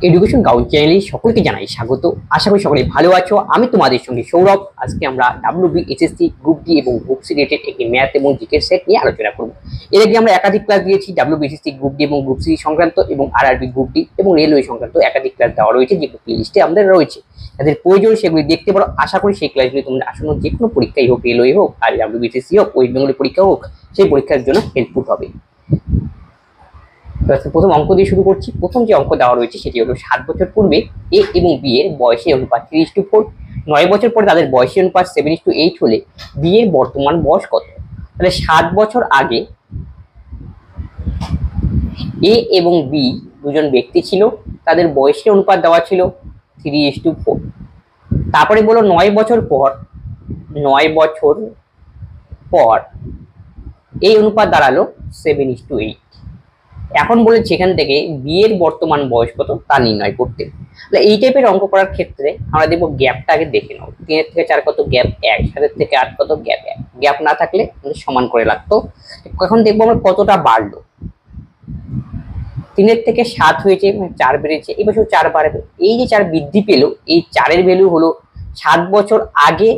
Education gown চ্যানেলে সকলকে জানাই স্বাগত। আশা করি সকলে ভালো আছো। আমি তোমাদের সঙ্গে সৌরভ। আজকে আমরা WBSSC গ্রুপ ডি এবং গ্রুপ সি রিলেটেড একটি ম্যাথ এবং জিকে সেট নিয়ে আলোচনা করব। এর আগে আমরা একাধিক ক্লাস দিয়েছি WBSSC গ্রুপ ডি এবং গ্রুপ সি সংক্রান্ত এবং RRB গ্রুপ ডি এবং রেলওয়ে সংক্রান্ত একাধিক ক্লাস দেওয়া রয়েছে, যেগুলো প্লেলিস্টে আমাদের রয়েছে। তাদের প্রয়োজন সেগুলি দেখতে পারো। আশা করি সেই ক্লাসগুলি তোমরা আসন্ন যে কোনো পরীক্ষাই হোক, রেলওয়ে হোক আর WBSSC হোক, ওয়েস্ট বেঙ্গলের পরীক্ষা হোক, সেই পরীক্ষার জন্য হেল্পফুল হবে। প্রথম অঙ্ক দিয়ে শুরু করছি। প্রথম যে অঙ্ক দেওয়া রয়েছে সেটি হলো 7 বছর পূর্বে এ এবং বি এর বয়সের অনুপাত 3:4, 9 বছর পরে তাদের বয়সের অনুপাত 7:8 হলে বি এর বর্তমান বয়স কত? তাহলে 7 বছর আগে এ এবং বি দুজন ব্যক্তি ছিল, তাদের বয়সের অনুপাত দেওয়া ছিল 3:4। তারপরে বলো 9 বছর পর এই অনুপাত দাঁড়ালো 7:8। এখন বলেছে এখান থেকে বি এর বর্তমান বয়স কত তা নির্ণয় করতে। তাহলে এই টাইপের অঙ্ক করার ক্ষেত্রে আমরা দেখবো গ্যাপটা আগে দেখে নাও। 3 থেকে 4 কত? গ্যাপ 1। 7 থেকে 8 কত? গ্যাপ 1। গ্যাপ না থাকলে আমাদের সমান করে লাগতো। এখন দেখবো আমরা কতটা বাড়লো। 3 থেকে 7 হয়েছে, 4 বেড়েছে, এই বছর 4 বাড়বে। এই যে 4 বৃদ্ধি পেল, এই 4-এর ভ্যালু হলো 7 বছর আগে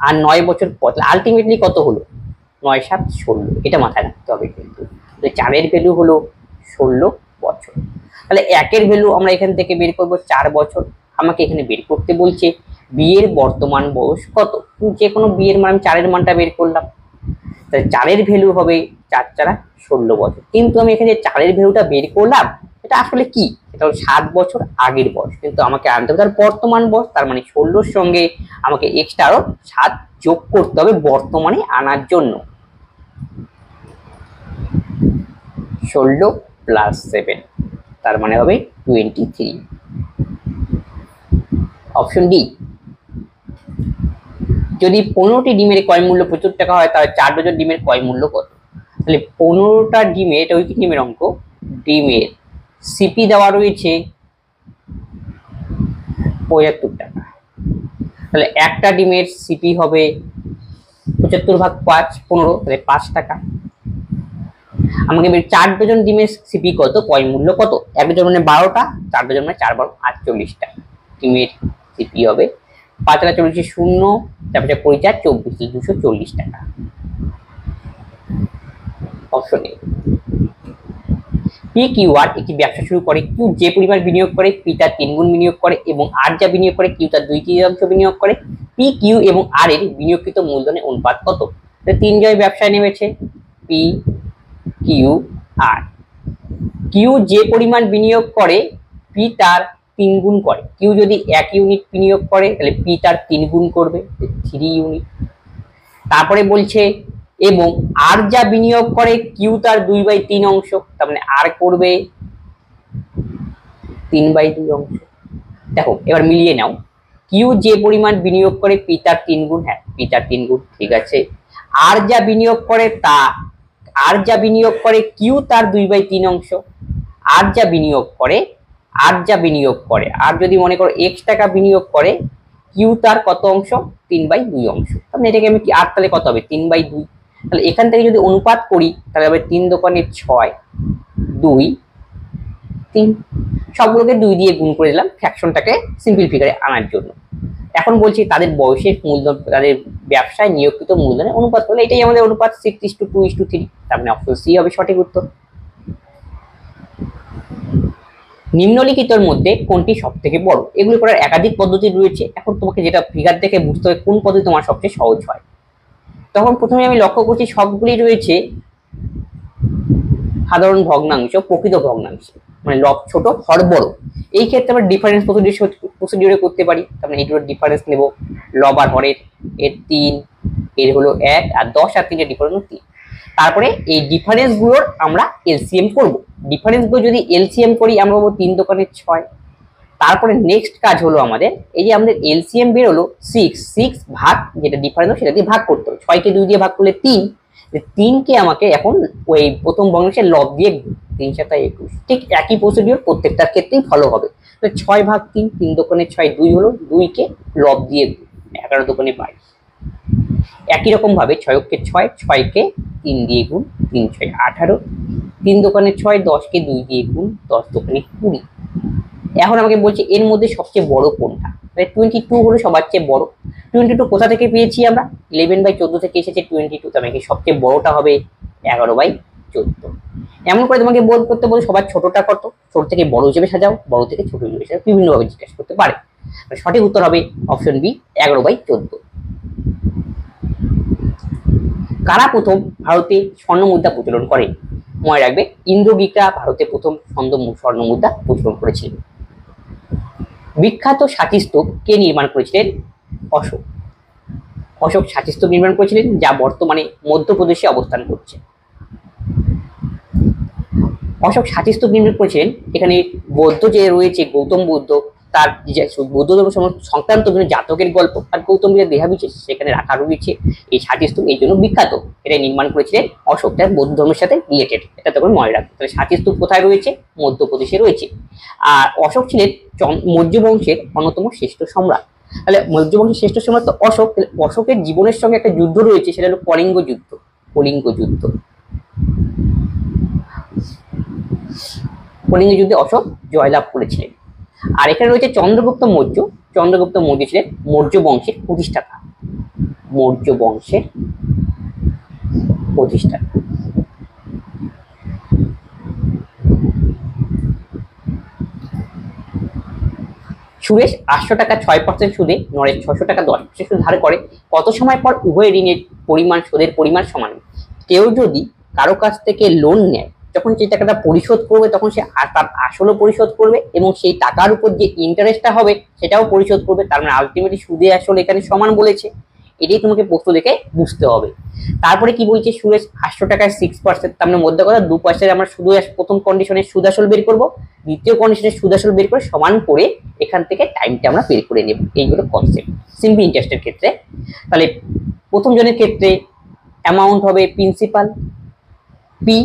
আর 9 বছর পর। আলটিমেটলি কত হলো? 9 7 16। এটা মাথায় রাখতে হবে কিন্তু। 4-এর ভ্যালু হলো 16 বছর। তাহলে 1-এর ভ্যালু আমরা এখান থেকে বের করব 4 বছর। আমাকে এখানে বের করতে বলছে বি এর বর্তমান বয়স কত। যে কোনো বি এর মান, 4-এর মানটা বের করলাম। তাহলে 4-এর ভ্যালু হবে 4 4 16 বছর। কিন্তু আমি এখানে 4-এর ভ্যালুটা বের করলাম, এটা আসলে কি? এটা হলো 7 বছর আগের বয়স, কিন্তু আমাকে আনতে হবে তার বর্তমান বয়স। তার মানে 16-র সঙ্গে আমাকে এক্সট্রা আরো 7 যোগ করতে হবে বর্তমানে আনার জন্য। 16 প্লাস 7 তার মানে হবে 23। Option D. যদি 15টি ডিমের ক্রয় মূল্য 75 টাকা হয়, তাহলে 4 ডজন ডিমের ক্রয় মূল্য কত? তাহলে 15টা ডিমে, এটা উইক ডিমের অঙ্ক, ডিমের সিপি দেওয়া রয়েছে 75 টাকা। তাহলে একটা ডিমের সিপি হবে 75 ভাগ 5 15, তাহলে 5 টাকা। আমাকে 4 ডজন ডিমের সিপি কত, ক্রয় মূল্য কত? 1 ডজন মানে 12টা, 4 ডজন মানে 4 12 48 টাকা। ডিমের সিপি হবে 5 টাকা 40 0, তারপরে 20 24 240 টাকা। Option A. P Q R একটি ব্যবসা শুরু করে। কিউ যে পরিমাণ বিনিয়োগ করে পি তার 3 গুণ বিনিয়োগ করে, এবং আর যা বিনিয়োগ করে কিউ তার 2/3 বিনিয়োগ করে। পি কিউ এবং আর এর বিনিয়োগকৃত মূলধনের অনুপাত কত? 3 জন ব্যবসায় নেমেছে, পি কিউ আর। কিউ যে পরিমাণ বিনিয়োগ করে পি তার 3 গুণ করে। কিউ যদি 1 ইউনিট বিনিয়োগ করে তাহলে পি তার 3 গুণ করবে, 3 ইউনিট। তারপরে বলছে এবং আর যা বিনিয়োগ করে কিউ তার 2/3 অংশ, তার মানে আর করবে 3/2 অংশ। দেখো এবার মিলিয়ে নাও। কিউ যে পরিমাণ বিনিয়োগ করে পি তার 3 গুণ, হ্যাঁ পি তার 3 গুণ, ঠিক আছে। আর যা বিনিয়োগ করে কিউ তার 2/3 অংশ। আর যা বিনিয়োগ করে আর যদি মনে করো x টাকা বিনিয়োগ করে, কিউ তার কত অংশ? 3/2 অংশ। তাহলে এটাকে আমি কি, আর তাহলে কত হবে? 3/2। তাহলে এখান থেকে যদি অনুপাত করি তাহলে হবে 3 দোকানে 6 2 3। সবগুলোকে 2 দিয়ে গুণ করে দিলাম ফ্র্যাকশনটাকে সিম্পল ফিগারে আনার জন্য। এখন বলছি তাদের বয়সের মূলধন, তাদের ব্যবসায় নিয়োগকৃত মূলধনের অনুপাত হলো, এটাই আমাদের অনুপাত 6:2:3। তার মানে অপশন সি হবে সঠিক উত্তর। নিম্নলিখিতের মধ্যে কোনটি সবথেকে বড়? এগুলো করার একাধিক পদ্ধতি রয়েছে। এখন তোমাকে যেটা ফিগার দেখে বুঝতে হবে কোন পদ্ধতি তোমার সবচেয়ে সহজ হয়। তখন প্রথমে আমি লক্ষ্য করছি সবগুলি রয়েছে সাধারণ ভগ্নাংশ, প্রকৃত ভগ্নাংশ, মানে লব ছোট হর বড়। এই ক্ষেত্রে আমরা ডিফারেন্স প্রসিডিউরে করতে পারি। তার মানে এই দুটো ডিফারেন্স নেব, লব আর হরের, এর 3, এর হলো 1, আর 10 আর 3 এর ডিফারেন্স 3। তারপরে এই ডিফারেন্স গুলোর আমরা এলসিএম করব। ডিফারেন্স গুলো যদি এলসিএম করি আমরা পাবো 3 দোকানে 6। তারপরে নেক্সট কাজ হলো আমাদের, এই যে আমাদের এলসিএম বের হলো 6 ভাগ যেটা ডিফারেন্স সেটা দিয়ে ভাগ করতে হবে। 6 কে 2 দিয়ে ভাগ করলে 3, 3 কে আমাকে এখন ওই প্রথম ভগ্নাংশের লব দিয়ে 3 7 21। ঠিক একই প্রসিডিউর প্রত্যেকটার ক্ষেত্রেই ফলো হবে। তো 6 ভাগ 3, 3 দোকানে 6 2 হলো, 2 কে লব দিয়ে 11 দোকানে 22। একই রকম ভাবে 6 কে 6, 6 কে 3 দিয়ে গুণ, 3 6 18, 3 দোকানে 6, 10 কে 2 দিয়ে গুণ, 10 দোকানে 20। এখন আমাকে বলছে এর মধ্যে সবচেয়ে বড় কোনটা, 22 হলো সবার চেয়ে বড়। 22 কোথা থেকে পেয়েছি আমরা, 11/14 থেকে এসেছে 22, তার মানে সবচেয়ে বড়টা হবে 11/14। এমন করে তোমাকে বোধ করতে বলে সবার ছোটটা কত, ছোট থেকে বড় হিসেবে সাজাও, বড় থেকে ছোট হিসেবে সাজাও, বিভিন্ন ভাবে জিজ্ঞাসা করতে পারে। সঠিক উত্তর হবে অপশন বি, 11/14। কারা প্রথম ভারতে স্বর্ণ মুদ্রা প্রচলন করে? মনে রাখবে ইন্দ্র গ্রীকরা ভারতে প্রথম স্বর্ণ মুদ্রা প্রচলন করেছিল। বিখ্যাত সাঁচিস্তূপ কে নির্মাণ করেছিলেন? অশোক। অশোক সাঁচিস্তূপ নির্মাণ করেছিলেন, যা বর্তমানে মধ্যপ্রদেশে অবস্থান করছে। অশোক সাঁচিস্তূপ নির্মাণ করেছিলেন, এখানে বৌদ্ধ যে রয়েছে গৌতম বুদ্ধ, তার বৌদ্ধ ধর্ম সংক্রান্ত বিভিন্ন জাতকের গল্প আর গৌতম বুদ্ধের দেহাবিশেষ সেখানে রাখা রয়েছে। এই সাঁচিস্তূপ এই জন্য বিখ্যাত, এটা নির্মাণ করেছিলেন অশোক, তার বৌদ্ধ ধর্মের সাথে রিলেটেড, এটা তখন মনে রাখবে। তাহলে সাঁচিস্তূপ কোথায় রয়েছে? মধ্যপ্রদেশে রয়েছে। আর অশোক ছিলেন মৌর্য বংশের অন্যতম শ্রেষ্ঠ সম্রাট। তাহলে মৌর্য বংশের শ্রেষ্ঠ সম্রাট তো অশোক, অশোকের জীবনের সঙ্গে একটা যুদ্ধ রয়েছে, সেটা হলো কলিঙ্গ যুদ্ধ। কলিঙ্গ যুদ্ধ, কলিঙ্গ যুদ্ধে অশোক জয়লাভ করেছিলেন। আর এখানে রয়েছে চন্দ্রগুপ্ত মৌর্য। চন্দ্রগুপ্ত মৌর্য ছিলেন মৌর্য বংশের প্রতিষ্ঠাতা। মৌর্য বংশের প্রতিষ্ঠাতা। সুরেশ 800 টাকা 6% সুদে নরেশ 600 টাকা 10% সুদে ধার করে, কত সময় পর উভয় ঋণের পরিমাণ, সুদের পরিমাণ সমান? কেউ যদি কারো কাছ থেকে লোন নেয়, যখন সেই টাকাটা পরিশোধ করবে তখন সে তার আসলও পরিশোধ করবে এবং সেই টাকার উপর যে ইন্টারেস্টটা হবে সেটাও পরিশোধ করবে। তার মানে আলটিমেটলি সুদে আসল এখানে সমান বলেছে, এটাই তোমাকে প্রশ্ন দেখে বুঝতে হবে। তারপরে কি বলছে, সুরেশ 800 টাকায় 6%, তার মানে মধ্যে কথা 2% আমরা শুধু প্রথম কন্ডিশনের সুদ আসল বের করব, দ্বিতীয় কন্ডিশনের সুদ আসল বের করে সমান করে এখান থেকে টাইমটা আমরা বের করে নেব। এইগুলো কনসেপ্ট সিম্পল ইন্টারেস্টের ক্ষেত্রে। তাহলে প্রথম জনের ক্ষেত্রে অ্যামাউন্ট হবে প্রিন্সিপাল পি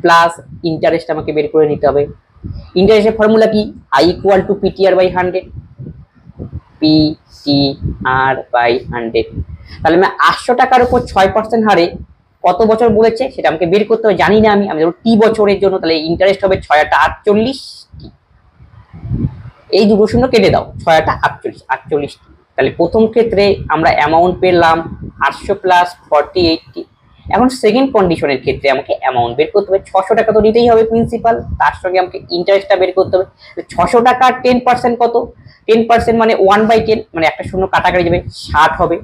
প্লাস ইন্টারেস্ট আমাকে বের করে নিতে হবে। ইন্টারেস্টের ফর্মুলা কি? I = PTR/100, PTR/100। তাহলে আমি 800 টাকার উপর 6% হারে কত বছর বলেছে সেটা আমাকে বের করতে হবে, জানি না আমি ধরো টি বছরের জন্য, তাহলে ইন্টারেস্ট হবে 6/48 টি। এই দুটো শূন্য কেটে দাও, 6/48 টি। তাহলে প্রথম ক্ষেত্রে আমরা অ্যামাউন্ট পেলাম 800 প্লাস 48 টি। এখন সেকেন্ড কন্ডিশনের ক্ষেত্রে আমাকে অ্যামাউন্ট বের করতে হবে, 600 টাকা তো নিতেই হবে প্রিন্সিপাল, তার সঙ্গে আমাকে ইন্টারেস্টটা বের করতে হবে। 600 টাকার 10% কত? 10% মানে 1/10, মানে একটা শূন্য কাটাকাটি যাবে, 60 হবে।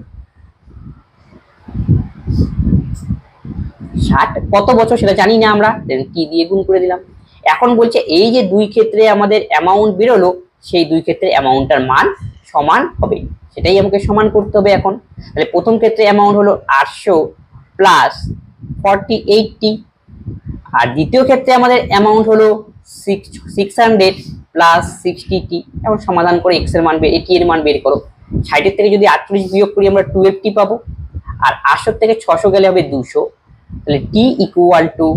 60 কত বছর সেটা জানি না আমরা, কি দিয়ে গুণ করে দিলাম। এখন বলছে এই যে দুই ক্ষেত্রে আমাদের অ্যামাউন্ট বেরোলো, সেই দুই ক্ষেত্রে অ্যামাউন্টটার মান সমান হবে, সেটাই আমাকে সমান করতে হবে এখন। তাহলে প্রথম ক্ষেত্রে অ্যামাউন্ট হলো 800 প্লাস 48 টি, আর দ্বিতীয় ক্ষেত্রে আমাদের অ্যামাউন্ট হলো 600 প্লাস 60 টি। এখন সমাধান করে এক্স এর মান টি এর মান বের করো। 60 থেকে যদি 48 বিয়োগ করি আমরা 12 টি পাবো, আর 800 থেকে 600 গেলে হবে 200। তাহলে টি ইকুয়াল টু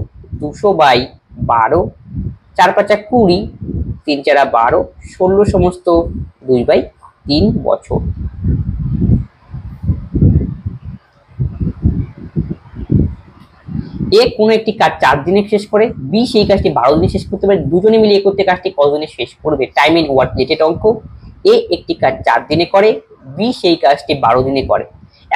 200/12, 4×5 20, 3×4 12, 16 সমস্ত 2/3 বছর। এ কোনো একটি কাজ 4 দিনে শেষ করে, বি সেই কাজটি 12 দিনে শেষ করতে পারে, দুজনে মিলে করতে কাজটি কত দিনে শেষ করবে? টাইম এন্ড ওয়ার্ক রিলেটেড অঙ্ক। এ একটি কাজ 4 দিনে করে, বি সেই কাজটি 12 দিনে করে।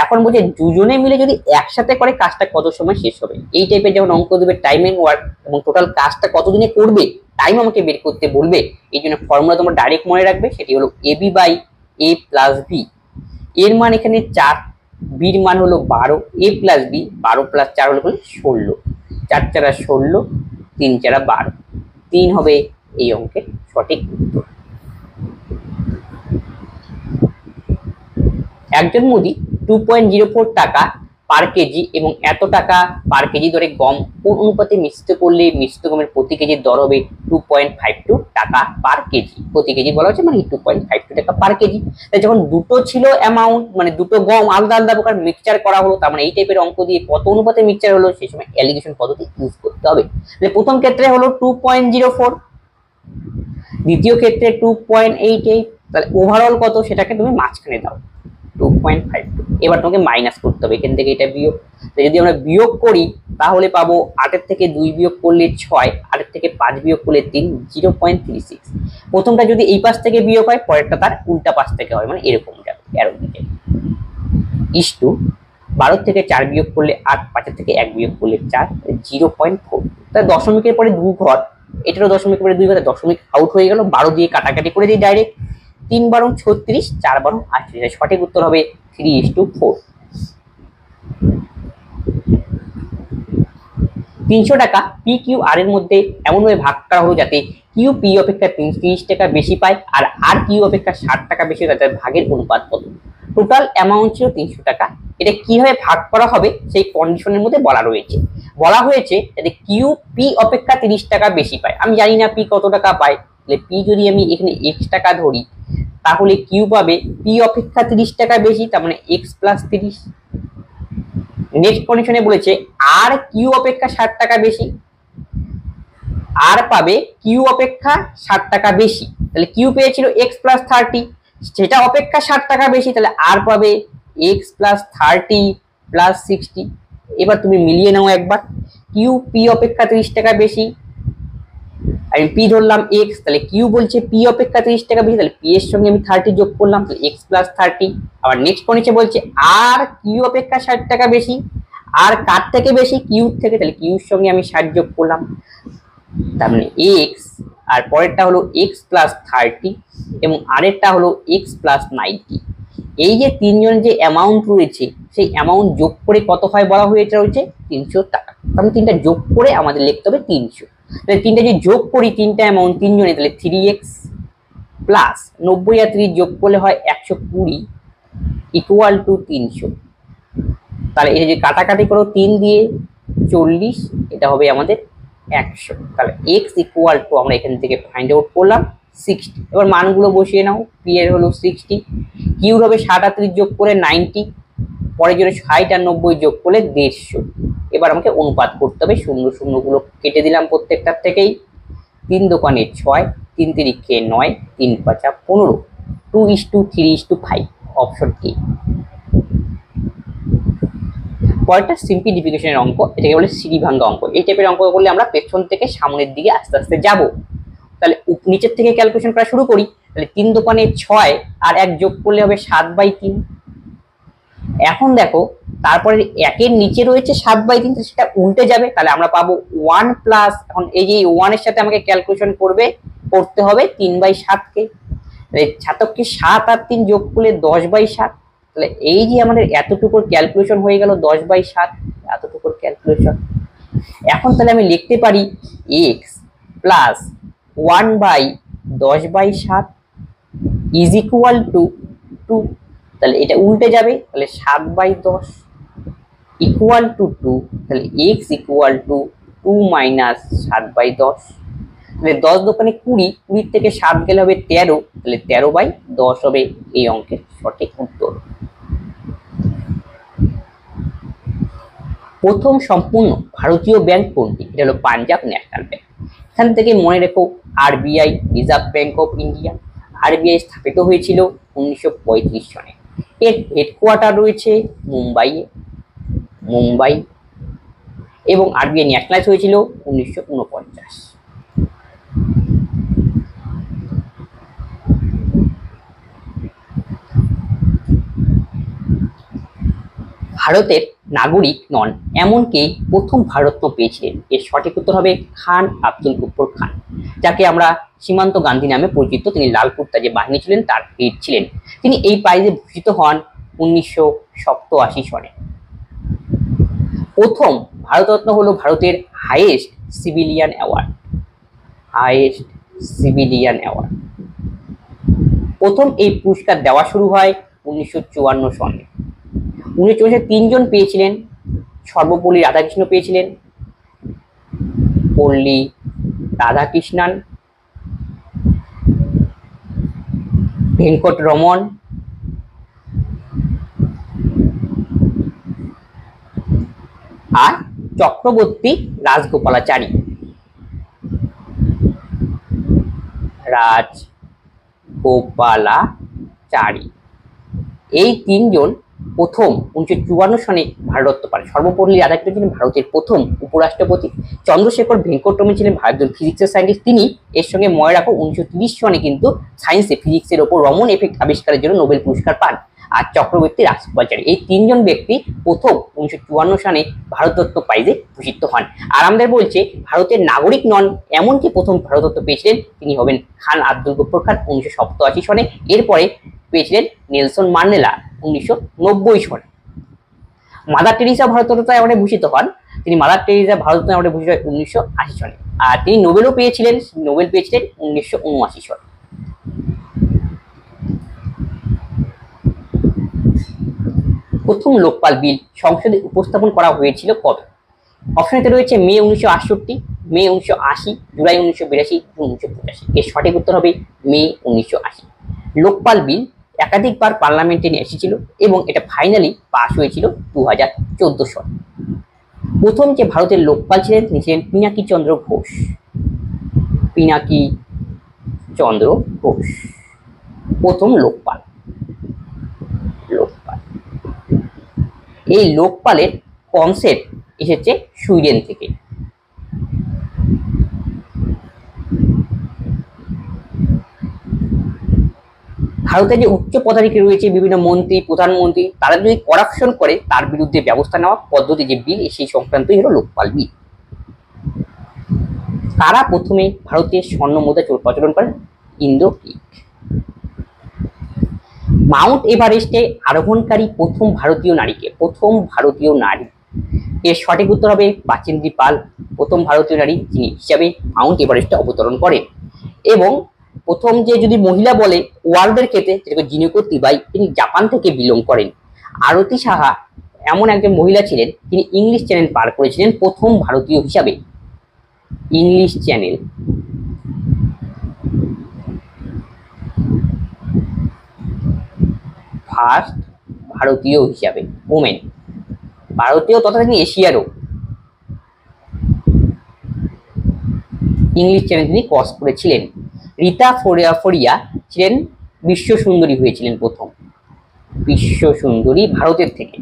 এখন বলছে দুজনে মিলে যদি একসাথে করে কাজটা কত সময় শেষ হবে? এই টাইপের যেমন অঙ্ক দেবে টাইম এন্ড ওয়ার্ক এবং টোটাল কাজটা কত দিনে করবে টাইম আমাকে বের করতে বলবে। এই জন্য ফর্মুলা তোমরা ডাইরেক্ট মনে রাখবে, সেটি হলো AB/A প্লাস বি। এর মান এখানে 4, বির মান হলো 12, A প্লাস বি 12 প্লাস 4 হলো 16, 4×4 16, 3×4 12, 3 হবে এই অঙ্কের সঠিক উত্তর। একজন মুদি 2.04 টাকা পার কেজি এবং এত টাকা পার কেজি দরে গম কোন অনুপাতে মিশ্রিত করলে মিশ্রিত গমের প্রতি কেজির দর হবে 2.52 টাকা পার কেজি? প্রতি কেজি বলা হচ্ছে, মানে 2.52 টাকা পার কেজি। তাই যখন দুটো ছিল অ্যামাউন্ট, মানে দুটো গম আলাদা আলাদা প্রকার মিক্সচার করা হলো, তার মানে এই টাইপের অঙ্ক দিয়ে কত অনুপাতে মিক্সচার হলো সেই সময় অ্যালিগেশন পদ্ধতি ইউজ করতে হবে। তাহলে প্রথম ক্ষেত্রে হলো 2.04, দ্বিতীয় ক্ষেত্রে 2.88, তাহলে ওভারঅল কত সেটাকে তুমি মাঝখানে দাও 2.52। এবার তোমাকে মাইনাস করতে হবে, এখান থেকে এটা বিয়োগ, যদি আমরা বিয়োগ করি তাহলে পাবো 8 থেকে 2 বিয়োগ করলে 6, 8 থেকে 5 বিয়োগ করলে 3, 0.36। প্রথমটা যদি এই পাশ থেকে বিয়োগ হয়, পরেরটা তার উল্টা পাশ থেকে হয়, মানে এরকম যাবে অ্যারো দিকে। ইস টু 12 থেকে 4 বিয়োগ করলে 8, 5 থেকে 1 বিয়োগ করলে 4, 0.4। তাই দশমিকের পরে 2 ঘর, এটারও দশমিকের পরে 2 ঘর, দশমিক আউট হয়ে গেল। 12 দিয়ে কাটাকাটি করে দিই ডাইরেক্ট, 3 বারং 36, 4 বারং 38। সঠিক উত্তর হবে 3:4। 300 টাকা পি কিউ আর এর মধ্যে এমনভাবে ভাগ করা হলো যাতে কিউ পি অপেক্ষা 30 টাকা বেশি পায় আর আর কিউ অপেক্ষা 60 টাকা বেশি হয়, তার ভাগের অনুপাত কত? টোটাল অ্যামাউন্ট ছিল 300 টাকা। এটা কিভাবে ভাগ করা হবে সেই কন্ডিশনের মধ্যে বলা হয়েছে যাতে কিউ পি অপেক্ষা 30 টাকা বেশি পায়। আমি জানি না পি কত টাকা পায়, তাহলে পি যদি আমি এখানে x টাকা ধরি তাহলে কিউ পাবে পি অপেক্ষা 30 টাকা বেশি, তার মানে x প্লাস 30। নেক্সট কন্ডিশনে বলেছে আর কিউ অপেক্ষা 60 টাকা বেশি, আর পাবে কিউ অপেক্ষা 60 টাকা বেশি, তাহলে কিউ পেয়েছিল x প্লাস 30, সেটা অপেক্ষা 60 টাকা বেশি, তাহলে আর পাবে x প্লাস 30 প্লাস 60। এবার তুমি মিলিয়ে নাও একবার, কিউ পি অপেক্ষা 30 টাকা বেশি, আমি পি ধরলাম x, তাহলে কিউ বলছে পি অপেক্ষা 30 টাকা বেশি, তাহলে পি এর সঙ্গে আমি 30 যোগ করলাম, তাহলে x প্লাস 30। আবার নেক্সট কন্ডিশনে বলছে আর কিউ অপেক্ষা 60 টাকা বেশি, আর কার থেকে বেশি? কিউ থেকে, তাহলে কিউর সঙ্গে আমি 60 যোগ করলাম, তার মানে x, আর পরেরটা হলো x প্লাস 30 এবং আরেরটা হলো x প্লাস 90। এই যে তিনজন যে অ্যামাউন্ট রয়েছে সেই অ্যামাউন্ট যোগ করে কত হয় বলা হয়েছে রয়েছে 300 টাকা। তাহলে তিনটা যোগ করে আমাদের লিখতে হবে 300। তাহলে তিনটা যদি যোগ করি তিনটা অ্যামাউন্ট তিনজনে, তাহলে 3x প্লাস 90 আর 30 যোগ করলে হয় 120 ইকুয়াল টু 300। তাহলে এই যে কাটাকাটি করো 3 দিয়ে 40, এটা হবে আমাদের 100। তাহলে x ইকুয়াল টু আমরা এখান থেকে ফাইন্ড আউট করলাম 60। এবার মানগুলো বসিয়ে নাও, p এর হলো 60, q হবে 37 যোগ করে 90, পরে যদি 60 আর 90 যোগ করলে 150। এবার আমাকে অনুপাত করতে হবে, শূন্য শূন্য গুলো কেটে দিলাম প্রত্যেকটার থেকেই। 3 দোকানে 6, 3 তিরিখে 9, 3 পাঁচা 15, 2:3:5, অপশন এ। পরেরটা সিম্পলিফিকেশনের অঙ্ক, এটাকে বলে সিঁড়ি ভাঙ্গা অঙ্ক। এই টাইপের অঙ্ক করলে আমরা পেছন থেকে সামনের দিকে আস্তে আস্তে যাব। তাহলে নিচের থেকে ক্যালকুলেশন করা শুরু করি। তাহলে 3 দোকানে 6 আর 1 যোগ করলে হবে 7/3। এখন দেখো তারপরে একের নিচে রয়েছে 7/3, সেটা উল্টে যাবে, তাহলে আমরা পাবো 1 প্লাস, এখন এই যে 1 এর সাথে আমাকে ক্যালকুলেশন করতে হবে 3/7 কে। ছাতককে 7 আর 3 যোগ করলে 10/7। তাহলে এই যে আমাদের এতটুকুর ক্যালকুলেশন হয়ে গেল 10/7, এতটুকুর ক্যালকুলেশন। এখন তাহলে আমি লিখতে পারি x plus 1/10/7 is equal to 2। তাহলে এটা উল্টে যাবে, তাহলে 7/10 ইকুয়াল টু 2, তাহলে x ইকুয়াল টু 2 মাইনাস 7/10। তাহলে 10 দোকানে 20, 20 থেকে 7 গেলে হবে 13, তাহলে 13/10 হবে এই অঙ্কের সঠিক উত্তর। প্রথম সম্পূর্ণ ভারতীয় ব্যাংক কোনটি? এটা হলো পাঞ্জাব ন্যাশনাল ব্যাংক। এখান থেকে মনে রেখো RBI, reserve bank of India. RBI স্থাপিত হয়েছিল 1935 সনে। এর হেডকোয়ার্টার রয়েছে মুম্বাই এবং আরবিআই ন্যাশনালাইজ হয়েছিল 1949। ভারতের নাগরিক নন এমন কে প্রথম ভারতরত্ন পেয়েছিলেন? এর সঠিক উত্তর হবে খান আব্দুল গফুর খান, যাকে আমরা সীমান্ত গান্ধী নামে পরিচিত। তিনি লাল কুর্তা যে বাহিনী ছিলেন তার হেড ছিলেন। তিনি এই প্রাইজে ভূষিত হন 1987 সনে। প্রথম ভারতরত্ন হলো ভারতের হাইয়েস্ট সিভিলিয়ান অ্যাওয়ার্ড। প্রথম এই পুরস্কার দেওয়া শুরু হয় 1954 সনে। 1954 তিনজন পেয়েছিলেন। সর্বপল্লী রাধাকৃষ্ণ পেয়েছিলেন, পল্লী রাধাকৃষ্ণন, ভেঙ্কটরমন আর চক্রবর্তী রাজগোপালাচারী। এই তিনজন প্রথম 1954 সনে ভারতরত্ন পান। সর্বপল্লী রাধাকৃষ্ণন ছিলেন ভারতের প্রথম উপরাষ্ট্রপতি। চন্দ্রশেখর ভেঙ্কটরমন ছিলেন ভারতের ফিজিক্সের সায়েন্টিস্ট। তিনি এর সঙ্গে মনে রাখো 1930 সনে কিন্তু সায়েন্সে ফিজিক্সের ওপর রমন এফেক্ট আবিষ্কারের জন্য নোবেল পুরস্কার পান। আর চক্রবর্তী রাজগোপালচারী, এই তিনজন ব্যক্তি প্রথম 1954 সনে ভারতরত্ন প্রাইজে ভূষিত হন। আর আমাদের বলছে ভারতের নাগরিক নন এমন কি প্রথম ভারতরত্ন পেয়েছিলেন, তিনি হবেন খান আব্দুল গফর খান 1987 সনে। এরপরে পেয়েছিলেন নেলসন ম্যান্ডেলা 1990 সনে। মাদার টেরিসা ভারতরত্ন অ্যাওয়ার্ডে ভূষিত হন, তিনি মাদার টেরিসা ভারতরত্ন অ্যাওয়ার্ডে ভূষিত হয় 1980 সনে। আর তিনি নোবেল পেয়েছিলেন 1979 সনে। প্রথম লোকপাল বিল সংসদে উপস্থাপন করা হয়েছিল কবে? অপশনেতে রয়েছে মে 1968, মে 1980, জুলাই 1982, জুন 1985। এর সঠিক উত্তর হবে মে 1980। লোকপাল বিল একাধিকবার পার্লামেন্টে নিয়ে এসেছিল এবং এটা ফাইনালি পাস হয়েছিল 2014 সালে। প্রথম যে ভারতের লোকপাল ছিলেন তিনি ছিলেন পিনাকি চন্দ্র ঘোষ। পিনাকি চন্দ্র ঘোষ প্রথম লোকপাল। এই লোকপালের কনসেপ্ট এসেছে সুইডেন থেকে। ভারতে যে উচ্চ পদাধিকারী রয়েছে বিভিন্ন মন্ত্রী প্রধানমন্ত্রী, তারা যদি করাপশন করে তার বিরুদ্ধে ব্যবস্থা নেওয়া পদ্ধতি যে বিল, সেই সংক্রান্তই হলো লোকপাল বিল। কারা প্রথমে ভারতের স্বর্ণ মুদ্রা প্রচলন করেন? Indo Greek. মাউন্ট এভারেস্টে আরোহণকারী প্রথম ভারতীয় নারীকে? প্রথম ভারতীয় নারী, এর সঠিক উত্তর হবে বাচেন্দ্রী পাল। প্রথম ভারতীয় নারী যিনি হিসাবে মাউন্ট এভারেস্টে অবতরণ করেন। এবং প্রথম যে যদি মহিলা বলে ওয়ার্ল্ডের ক্ষেত্রে, যেটাকে জিনুকো তিবাই, তিনি জাপান থেকে বিলং করেন। আরতি সাহা এমন একজন মহিলা ছিলেন তিনি ইংলিশ চ্যানেল পার করেছিলেন প্রথম ভারতীয় হিসাবে। ইংলিশ চ্যানেল ফার্স্ট ভারতীয় হিসাবে ওমেন, ভারতীয় তথা তিনি এশিয়ারও। ইংলিশ চ্যানেল তিনি ক্রস করেছিলেন। রীতা ফরিয়া ছিলেন বিশ্ব সুন্দরী হয়েছিলেন প্রথম, বিশ্ব সুন্দরী ভারতের থেকে।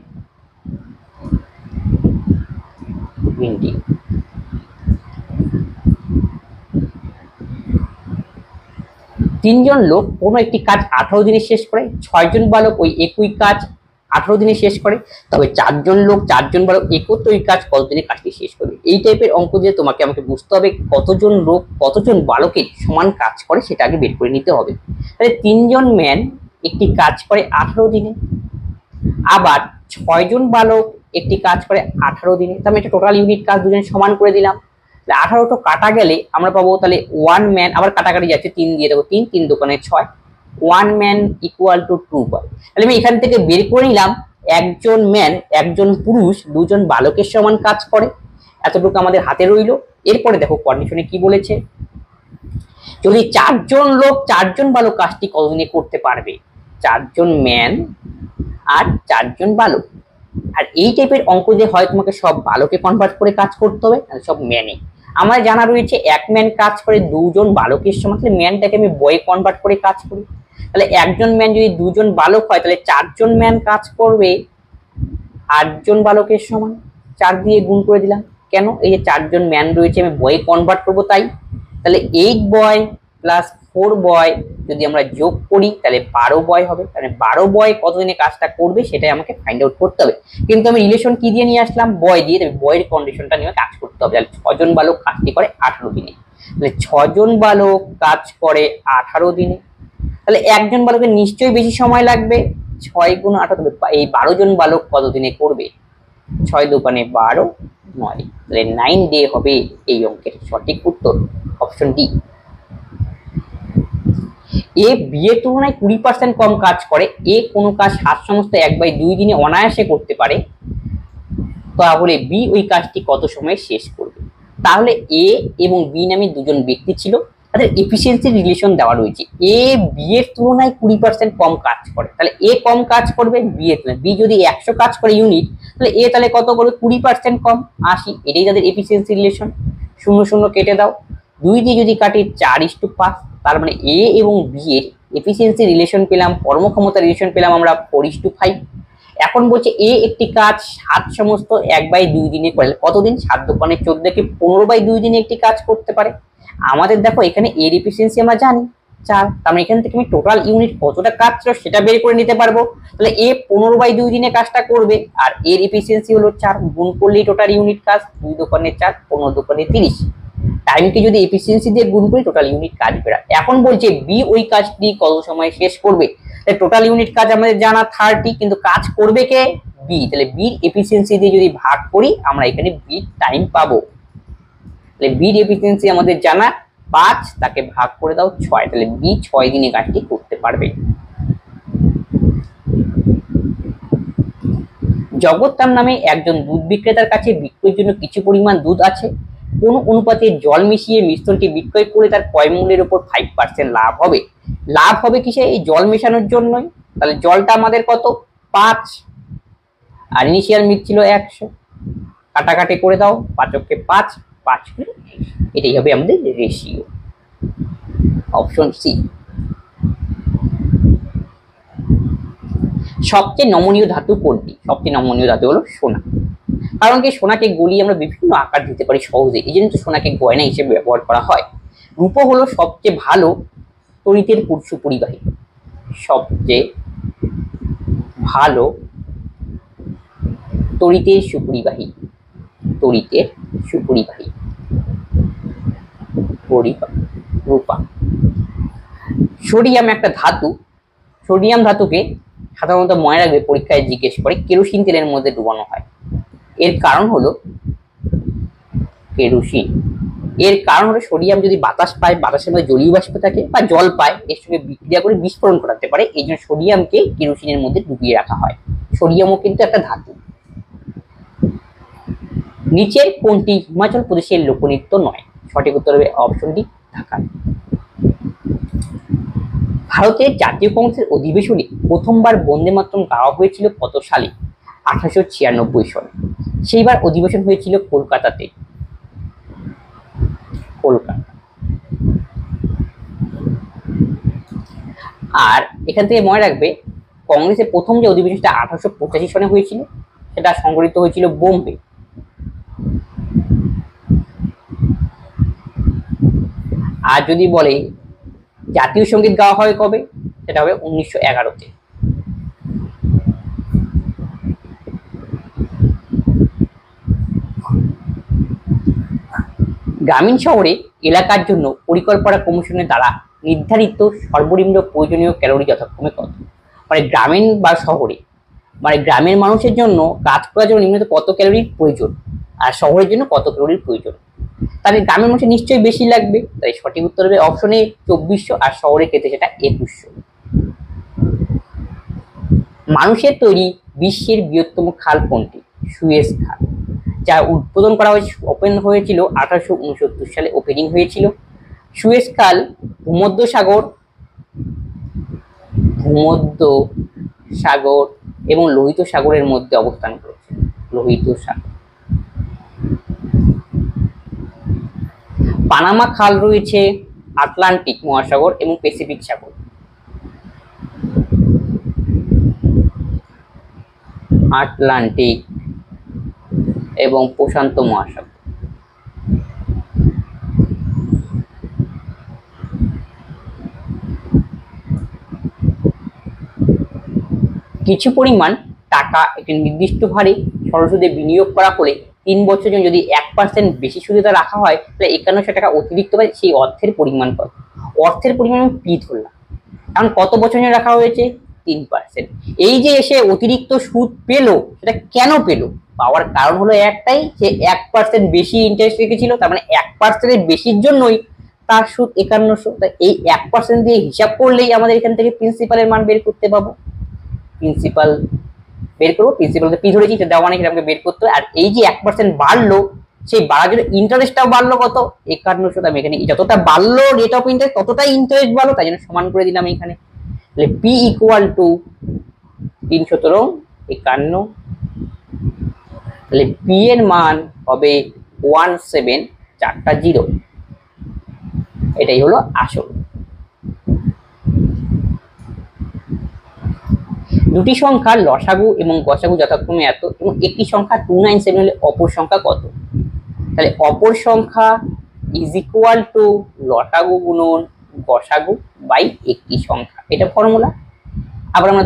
তিনজন লোক কোনো একটি কাজ 18 দিনে শেষ করে, 6 জন বালক ওই একই কাজ 18 দিনে শেষ করে, তবে 4 জন লোক 4 জন বালক একই কাজ কতদিনে কাজটি শেষ করবে। এই টাইপের অঙ্ক দিয়ে তোমাকে আমাকে বুঝতে হবে কতজন লোক কতজন বালকের সমান কাজ করে সেটা আগে বের করে নিতে হবে। তাহলে 3 জন ম্যান একটি কাজ করে 18 দিনে, আবার 6 জন বালক একটি কাজ করে 18 দিনে। তাহলে এটা টোটাল ইউনিট কাজ দুজনে সমান করে দিলাম। 18টা কাটা গেলে আমরা পাবো তাহলে 1 ম্যান, আবার কাটাকাটি যাচ্ছে 3 দিয়ে দেবো, 3 3 দোকানে 6, 1 ম্যান ইকুয়াল টু 2 বয়। তাহলে আমি এখান থেকে বের করে নিলাম একজন ম্যান একজন পুরুষ দুজন বালকের সমান কাজ করে, এতটুকু আমাদের হাতে রইল। এরপরে দেখো কন্ডিশনে কি বলেছে, যদি 4 জন লোক 4 জন বালক কাজটি কতদিনে করতে পারবে? 4 জন ম্যান আর 4 জন বালক। আর এই টাইপের অঙ্ক যে হয় তোমাকে সব বালকে কনভার্ট করে কাজ করতে হবে, সব ম্যানে। আমার জানা রয়েছে 1 ম্যান কাজ করে 2 জন বালকের সমান, তাহলে ম্যানটাকে আমি বয়ে কনভার্ট করে কাজ করি। তাহলে একজন ম্যান যদি 2 জন বালক হয় তাহলে 4 জন ম্যান কাজ করবে 8 জন বালকের সমান, 4 দিয়ে গুণ করে দিলাম। কেন? এই যে 4 জন ম্যান রয়েছে আমি বয়ে কনভার্ট করবো তাই। তাহলে 8 বয় প্লাস 4 বয় যদি আমরা যোগ করি তাহলে 12 বয় হবে। তাহলে 12 বয় কতদিনে কাজটা করবে সেটাই আমাকে ফাইন্ড আউট করতে হবে। কিন্তু আমি রিলেশন কি দিয়ে নিয়ে আসলাম? বয় দিয়ে। বয়ের কন্ডিশনটা নিয়ে কাজ করতে হবে। তাহলে 6 জন বালক কাজটি করে 18 দিনে। তাহলে 6 জন বালক কাজ করে 18 দিনে। তাহলে একজন বালকের নিশ্চয়ই বেশি সময় লাগবে, 6 গুণ 18, এই 12 জন বালক কতদিনে করবে? 6 দোকানে 12, 9, তাহলে 9 ডে হবে এই অঙ্কের সঠিক উত্তর, অপশন ডি। এ বি এর তুলনায় 20% কম কাজ করে, এ কোনো কাজ 7 সমস্ত 1/2 দিনে অনায়াসে করতে পারে, তাহলে বি ওই কাজটি কত সময়ে শেষ করবে? তাহলে এ এবং বি নামে দুজন ব্যক্তি ছিল, তাদের এফিসিয়েন্সি রিলেশন দেওয়া রয়েছে। এ বি এর তুলনায় 20% কম কাজ করে, তাহলে এ কম কাজ করবে বি এর তুলনায়। বি যদি 100 কাজ করে ইউনিট, তাহলে এ তাহলে কত করবে? 20% কম, 80। এটাই তাদের এফিসিয়েন্সি রিলেশন। 0 0 কেটে দাও, 2 দিয়ে যদি কাটি 4:5, তার মানে এ এবং বি এর এফিসিয়েন্সি রিলেশন পেলাম, কর্মক্ষমতা রিলেশন পেলাম আমরা 4:5। এখন বলছে এ একটি কাজ 7 সমস্ত 1/2 দিনে করে, কতদিন? 7 দোকানে 14 কে 15/2 দিনে একটি কাজ করতে পারে। আমাদের দেখো এখানে এর এফিসিয়েন্সি আমরা জানি 4, তার মানে এখান থেকে আমি টোটাল ইউনিট কতটা কাজ ছিল সেটা বের করে নিতে পারবো। তাহলে এ 15/2 দিনে কাজটা করবে আর এর এফিসিয়েন্সি হলো 4, গুণ করলেই টোটাল ইউনিট কাজ। 2 দোকানে 4, 15 দোকানে 30। টাইমকে যদি এফিসিয়েন্সি দিয়ে গুণ করি টোটাল ইউনিট কাজ বেরা। এখন বলছে বি ওই কাজটি কত সময় শেষ করবে। টোটাল ইউনিট কাজ আমাদের জানা 30, কিন্তু কাজ করবে কে? বি। তাহলে বির এফিসিয়েন্সি দিয়ে যদি ভাগ করি আমরা এখানে বি টাইম পাবো। তাহলে বির এফিসিয়েন্সি আমাদের জানা 5, তাকে ভাগ করে দাও 6, তাহলে বি 6 দিনে কাজটি করতে পারবে। জগৎরাম নামে একজন দুধ বিক্রেতার কাছে বিক্রয়ের জন্য কিছু পরিমাণ দুধ আছে। কোন অনুপাতে জল মিশিয়ে মিশ্রণটি বিক্রয় করে তার ক্রয় মূল্যের উপর 5% লাভ হবে। লাভ হবে কিসে? এই জল মেশানোর জন্যই। তাহলে জলটা আমাদের কত? 5, আর ইনিশিয়াল মিক্স ছিল 100, কাটাকাটি করে দাও, 5 কে 5, 5 এটাই হবে আমাদের রেশিও। Option C. সবচেয়ে নমনীয় ধাতু কোনটি? সবচেয়ে নমনীয় ধাতু হলো সোনা। কারণ কি সোনাকে গলিয়ে আমরা বিভিন্ন আকার দিতে পারি সহজে, এই জন্য তো সোনাকে গয়না হিসেবে ব্যবহার করা হয়। রূপো হলো সবচেয়ে ভালো তড়িতের সুপরিবাহী। সবচেয়ে ভালো তড়িতের সুপরিবাহী। তড়িতের সুপরিবাহী রূপা। সোডিয়াম একটা ধাতু। সোডিয়াম ধাতুকে সাধারণত মনে রাখবে পরীক্ষায় জিজ্ঞেস করে কেরোসিন তেলের মধ্যে ডুবানো হয়। এর কারণ হলো কেরোসিন। এর কারণ হলো সোডিয়াম যদি বাতাস পায়, বাতাসের মধ্যে জলীয় বাষ্প থাকে বা জল পায়, এর সঙ্গে বিক্রিয়া করে বিস্ফোরণ ঘটাতে পারে, এই জন্য সোডিয়ামকে কেরোসিনের মধ্যে ডুবিয়ে রাখা হয়। সোডিয়ামও কিন্তু একটা ধাতু। নিচের কোনটি হিমাচল প্রদেশের লোকনৃত্য নয়? সঠিক উত্তর হবে অপশন ডি, ঢাকা। ভারতের জাতীয় কংগ্রেসের অধিবেশনে প্রথমবার বন্দে মাতরম গাওয়া হয়েছিল কত সালে? 1896 সালে। সেইবার অধিবেশন হয়েছিল কলকাতাতে। কলকাতা। আর এখান থেকে মনে রাখবে কংগ্রেসের প্রথম যে অধিবেশনটা 1885 সনে হয়েছিল সেটা সংগঠিত হয়েছিল বোম্বে। আর যদি বলে জাতীয় সঙ্গীত গাওয়া হয় কবে, সেটা হবে 1911-তে। গ্রামীণ শহরে এলাকার জন্য পরিকল্পনা কমিশনের দ্বারা নির্ধারিত সর্বনিম্ন প্রয়োজনীয় ক্যালোরি যথাক্রমে কত? মানে গ্রামীণ বা শহরে, মানে গ্রামের মানুষের জন্য কাজ করার জন্য নিম্নত কত ক্যালোরির প্রয়োজন আর শহরের জন্য কত ক্যালোরির প্রয়োজন। তাহলে গ্রামের মানুষের নিশ্চয়ই বেশি লাগবে, তাই সঠিক উত্তর হবে অপশনে 2400, আর শহরের ক্ষেত্রে সেটা 2100। মানুষের তৈরি বিশ্বের বৃহত্তম খাল কোনটি? সুয়েজ খাল, যা উদ্বোধন করা হয়েছে, ওপেন হয়েছিল 1869 সালে, ওপেনিং হয়েছিল। সুয়েজ খাল ভূমধ্য সাগর এবং লোহিত সাগরের মধ্যে অবস্থান করেছে। লোহিত সাগর। পানামা খাল রয়েছে আটলান্টিক মহাসাগর এবং প্যাসিফিক সাগর। আটলান্টিক এবং প্রশান্ত মহাসাগর। কিছু পরিমাণ টাকা একটি নির্দিষ্ট হারে সরল বিনিয়োগ করা হলে 3 বছরের জন্য যদি 1% বেশি সুদে রাখা হয় তাহলে 5100 টাকা অতিরিক্ত পায়। সেই অর্থের পরিমাণ কত? অর্থের পরিমাণ আমি পি ধরলাম, কারণ কত বছর জন্য রাখা হয়েছে? 3%। এই যে এসে অতিরিক্ত সুদ পেলো, সেটা কেন পেলো? পাওয়ার কারণ হলো একটাই, যে 1% বেশি ইন্টারেস্ট রেখেছিল, তার মানে 1%-এর বেশির জন্যই তার সুদ 5100। তাই এই 1% দিয়ে হিসাব করলেই আমাদের এখান থেকে প্রিন্সিপালের মান বের করতে পাবো। প্রিন্সিপাল বের করবো, প্রিন্সিপালকে পি ধরেছি, দেওয়া নেই, আমাকে বের করতে হবে। আর এই যে 1% বাড়লো, সেই বাড়ার জন্য ইন্টারেস্টটাও বাড়লো কত? 5100। আমি এখানে যতটা বাড়লো রেট অফ ইন্টারেস্ট, ততটাই ইন্টারেস্ট বাড়লো, তাই জন্য সমান করে দিলাম এখানে। তাহলে পি ইকুয়াল টু 351। তাহলে পি এর মান হবে 1740। এটাই হলো আসল। দুটি সংখ্যার লসাগু এবং গসাগু যথাক্রমে এত এবং একটি সংখ্যা 297 হলে অপর সংখ্যা কত? তাহলে অপর সংখ্যা ইজ ইকুয়াল টু লসাগু গুণন গসাগু বাই একটি সংখ্যা, এটা ফর্মুলা। আবার আমরা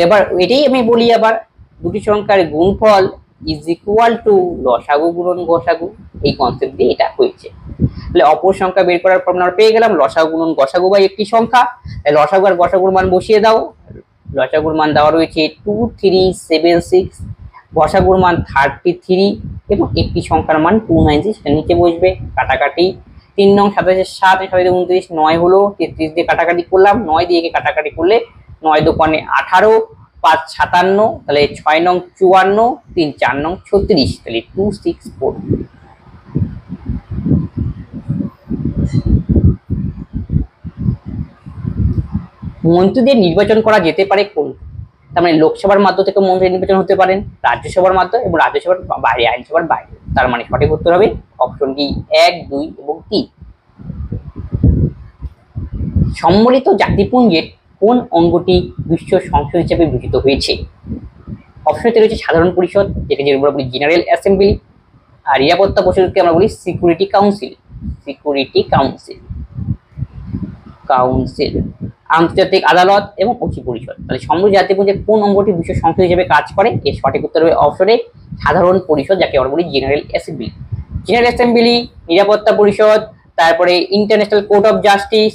এবার এটাই আমি বলি, আবার দুটি সংখ্যার গুণফল ইজ ইকুয়াল টু লসাগু গুণন গসাগু, এই কনসেপ্ট দিয়ে এটা হয়েছে। তাহলে অপর সংখ্যা বের করার পর আমরা পেয়ে গেলাম লসাগু গুণন গসাগু বাই একটি সংখ্যা। লসাগু আর গসাগুর মান বসিয়ে দাও। লসাগুর মান দেওয়া রয়েছে 2376, গসাগুর মান 33 এবং একটি সংখ্যার মান 296, সেটা নিচে বসবে। কাটাকাটি 3 নং 27 7 7 29 9 হলো, 33 দিয়ে কাটাকাটি করলাম, 9 দিয়ে কাটাকাটি করলে 9 দোকানে 18, 5 57, তাহলে 6 নং 54, 3 4 নং 36, তাহলে 264। মন্ত্রীদের নির্বাচন করা যেতে পারে কোন? তার মানে লোকসভার মাধ্যম থেকে মন্ত্রী নির্বাচন হতে পারেন, রাজ্যসভার মাধ্যমে এবং রাজ্যসভার বাইরে, আইনসভার বাইরে। তার মানে সঠিক উত্তর হবে অপশন ডি 1 2 এবং 3। সম্মিলিত জাতিপুঞ্জের কোন অঙ্গটি বিশ্ব সংসদ হিসেবে বিবেচিত হয়েছে? অপশনতে রয়েছে সাধারণ পরিষদ, যেটাকে আমরা বলি জেনারেল অ্যাসেম্বলি, আর নিরাপত্তা পরিষদকে আমরা বলি security council. Security council, council, আন্তর্জাতিক আদালত এবং অতি পরিষদ। তাহলে সম্মিলিত জাতিপুঞ্জের কোন অঙ্গটি বিশ্ব সংসদ হিসেবে কাজ করে? এর সঠিক উত্তর হবে অপশনে সাধারণ পরিষদ, যাকে আমরা বলি জেনারেল অ্যাসেম্বলি। জেনারেল অ্যাসেম্বলি, নিরাপত্তা পরিষদ, তারপরে ইন্টারন্যাশনাল কোর্ট অফ জাস্টিস,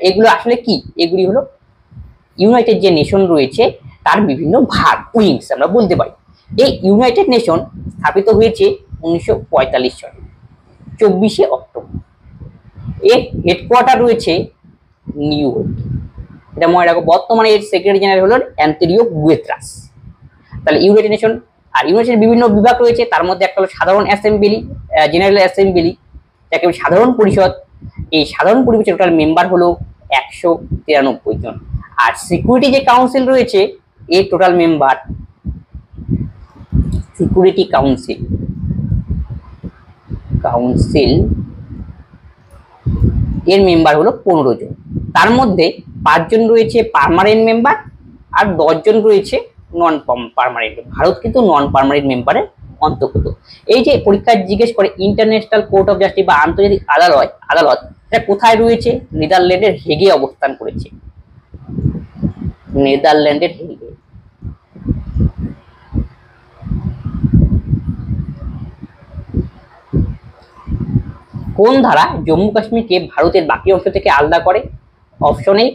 এগুলো আসলে কি? এগুলি হলো ইউনাইটেড যে নেশন রয়েছে তার বিভিন্ন ভাগ, উইংস আমরা বলতে পারি। এই ইউনাইটেড নেশন স্থাপিত হয়েছে 1945 সালে 24শে অক্টোবর। এর হেডকোয়ার্টার রয়েছে নিউ ইয়র্ক, এটা মনে রাখো। বর্তমানে এর সেক্রেটারি জেনারেল হলো অ্যান্টোনিও গুতেরাস। তাহলে ইউনাইটেড নেশন, আর ইউনাইটেড বিভিন্ন বিভাগ রয়েছে, তার মধ্যে একটা হলো সাধারণ অ্যাসেম্বলি, জেনারেল অ্যাসেম্বলি, যাকে সাধারণ পরিষদ। এই সাধারণ পরিষদের টোটাল মেম্বার হলো 193 জন। আর সিকিউরিটি যে কাউন্সিল রয়েছে এর টোটাল মেম্বার, সিকিউরিটি কাউন্সিল, এর মেম্বার হলো 15 জন। তার মধ্যে 5 জন রয়েছে পার্মানেন্ট মেম্বার আর 10 জন রয়েছে নন পার্মানেন্ট। ভারত কিন্তু নন পার্মানেন্ট মেম্বারের অন্তর্গত। এই যে পরীক্ষায় জিজ্ঞেস করে ইন্টারন্যাশনাল কোর্ট অফ জাস্টিস বা আন্তর্জাতিক আদালত, এটা কোথায় রয়েছে? নেদারল্যান্ডের হেগে অবস্থান করেছে, নেদারল্যান্ডের হেগে। কোন ধারা জম্মু কাশ্মীরকে ভারতের বাকি অংশ থেকে আলাদা করে? অপশনে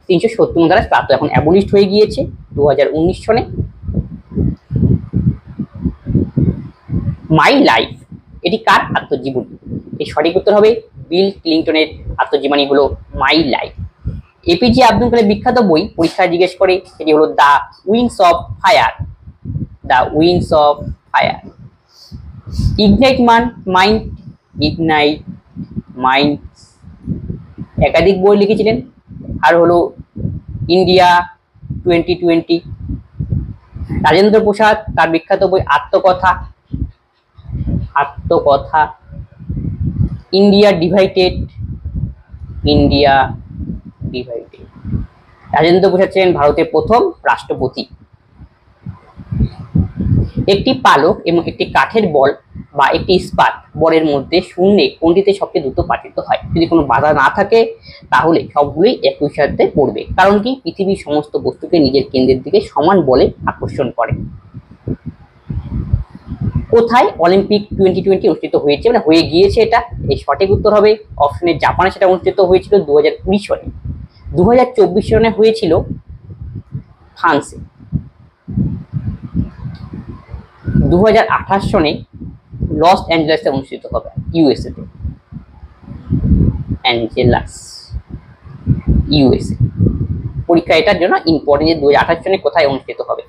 370 ধারা, তা তো এখন অ্যাবলিশড হয়ে গিয়েছে 2019 সনে। মাই লাইফ, এটি কার আত্মজীবনী? এর সঠিক উত্তর হবে বিল ক্লিনটনের আত্মজীবনী হলো মাই লাইফ। এপিজে আব্দুল কালামের বিখ্যাত বই পরীক্ষায় জিজ্ঞেস করে, সেটি হলো the wings of fire. The wings of fire. Ignite mind, ignite mind, একাধিক বই লিখেছিলেন। আর হলো ইন্ডিয়া 2020। রাজেন্দ্র প্রসাদ, তার বিখ্যাত বই Atmakatha, Atmakatha. India divided, India divided. Rajendra Prasad ছিলেন ভারতের প্রথম রাষ্ট্রপতি। একটি পালক এবং একটি কাঠের বল বা একটি ইস্পাত বলের মধ্যে শূন্যে কোনটিতে সবচেয়ে দ্রুত পাতিত হয়? যদি কোনো বাধা না থাকে তাহলে সবগুলোই একই সাথে পড়বে। কারণ কি? পৃথিবীর সমস্ত বস্তুকে নিজের কেন্দ্রের দিকে সমান বলে আকর্ষণ করে। কোথায় অলিম্পিক 2020 অনুষ্ঠিত হয়েছে, মানে হয়ে গিয়েছে এটা? এই সঠিক উত্তর হবে অপশনে জাপানে সেটা অনুষ্ঠিত হয়েছিল 2020 সনে। 2024 সনে হয়েছিল ফ্রান্সে। 2028 সনে লস অ্যাঞ্জেলেসে অনুষ্ঠিত হবে, ইউএসএ তে। Angeles, USA. পরীক্ষা এটার জন্য ইম্পর্টেন্ট যে 2028 সনে কোথায় অনুষ্ঠিত হবে।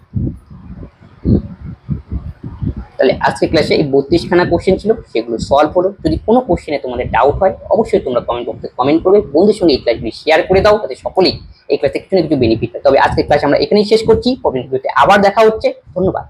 তাহলে আজকে ক্লাসে এই 32খানা কোশ্চেন ছিল, সেগুলো সলভ হলো। যদি কোনো কোশ্চেনে তোমাদের ডাউট হয় অবশ্যই তোমরা কমেন্ট বক্সে কমেন্ট করবে। বন্ধুদের সঙ্গে এই ক্লাসগুলি শেয়ার করে দাও, যাতে সকলেই এই ক্লাস থেকে কিছু না কিছু বেনিফিট হয়। তবে আজকের ক্লাস আমরা এখানেই শেষ করছি। পরবর্তী ভিডিওতে আবার দেখা হচ্ছে। ধন্যবাদ।